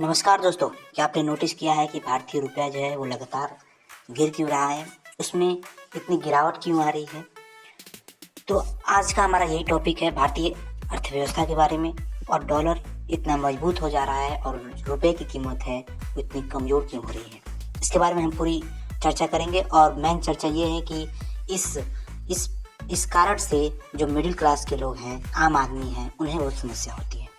नमस्कार दोस्तों, क्या आपने नोटिस किया है कि भारतीय रुपया जो है वो लगातार गिर क्यों रहा है? उसमें इतनी गिरावट क्यों आ रही है? तो आज का हमारा यही टॉपिक है, भारतीय अर्थव्यवस्था के बारे में। और डॉलर इतना मजबूत हो जा रहा है और रुपए की कीमत है वो इतनी कमज़ोर क्यों हो रही है, इसके बारे में हम पूरी चर्चा करेंगे। और मेन चर्चा ये है कि इस इस इस कारण से जो मिडिल क्लास के लोग हैं, आम आदमी हैं, उन्हें बहुत समस्या होती है।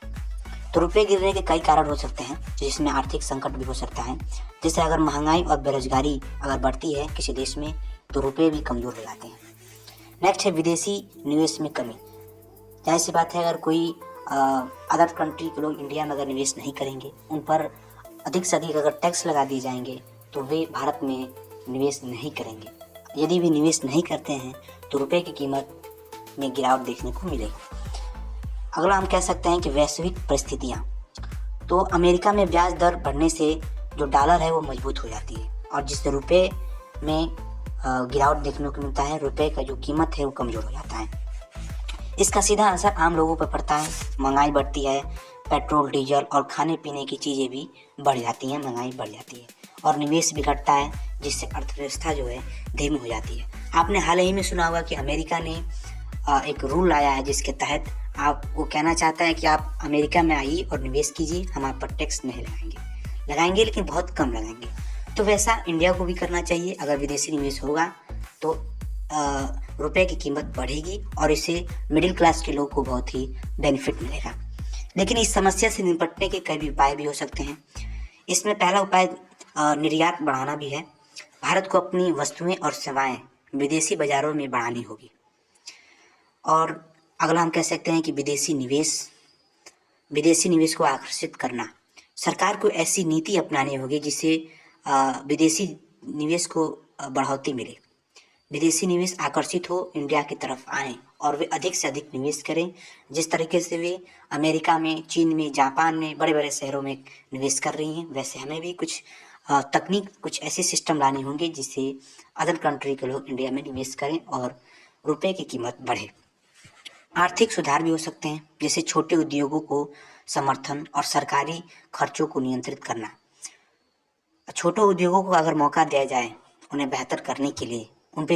तो रुपये गिरने के कई कारण हो सकते हैं, जिसमें आर्थिक संकट भी हो सकता है। जैसे अगर महंगाई और बेरोजगारी अगर बढ़ती है किसी देश में, तो रुपये भी कमज़ोर हो जाते हैं। नेक्स्ट है विदेशी निवेश में कमी। जाहिर सी बात है, अगर कोई अदर कंट्री के लोग इंडिया में अगर निवेश नहीं करेंगे, उन पर अधिक से अधिक अगर टैक्स लगा दिए जाएंगे, तो वे भारत में निवेश नहीं करेंगे। यदि वे निवेश नहीं करते हैं तो रुपये की कीमत में गिरावट देखने को मिलेगी। अगला हम कह सकते हैं कि वैश्विक परिस्थितियाँ। तो अमेरिका में ब्याज दर बढ़ने से जो डॉलर है वो मजबूत हो जाती है, और जिससे रुपये में गिरावट देखने को मिलता है। रुपये का जो कीमत है वो कमज़ोर हो जाता है। इसका सीधा असर आम लोगों पर पड़ता है। महंगाई बढ़ती है, पेट्रोल, डीजल और खाने पीने की चीज़ें भी बढ़ जाती हैं, महंगाई बढ़ जाती है और निवेश भी घटता है, जिससे अर्थव्यवस्था जो है धीमी हो जाती है। आपने हाल ही में सुना होगा कि अमेरिका ने एक रूल लाया है, जिसके तहत आपको कहना चाहता है कि आप अमेरिका में आइए और निवेश कीजिए, हम आप पर टैक्स नहीं लगाएंगे लेकिन बहुत कम लगाएंगे। तो वैसा इंडिया को भी करना चाहिए। अगर विदेशी निवेश होगा तो रुपए की कीमत बढ़ेगी और इससे मिडिल क्लास के लोग को बहुत ही बेनिफिट मिलेगा। लेकिन इस समस्या से निपटने के कई उपाय भी हो सकते हैं। इसमें पहला उपाय निर्यात बढ़ाना भी है। भारत को अपनी वस्तुएं और सेवाएं विदेशी बाजारों में बढ़ानी होगी। और अगला हम कह सकते हैं कि विदेशी निवेश को आकर्षित करना। सरकार को ऐसी नीति अपनानी होगी जिससे विदेशी निवेश को बढ़ोतरी मिले, विदेशी निवेश आकर्षित हो, इंडिया की तरफ आएँ और वे अधिक से अधिक निवेश करें। जिस तरीके से वे अमेरिका में, चीन में, जापान में, बड़े बड़े शहरों में निवेश कर रही हैं, वैसे हमें भी कुछ तकनीक, कुछ ऐसे सिस्टम लाने होंगे जिससे अदर कंट्री के लोग इंडिया में निवेश करें और रुपये की कीमत बढ़े। आर्थिक सुधार भी हो सकते हैं, जैसे छोटे उद्योगों को समर्थन और सरकारी खर्चों को नियंत्रित करना। छोटे उद्योगों को अगर मौका दिया जाए उन्हें बेहतर करने के लिए, उन पे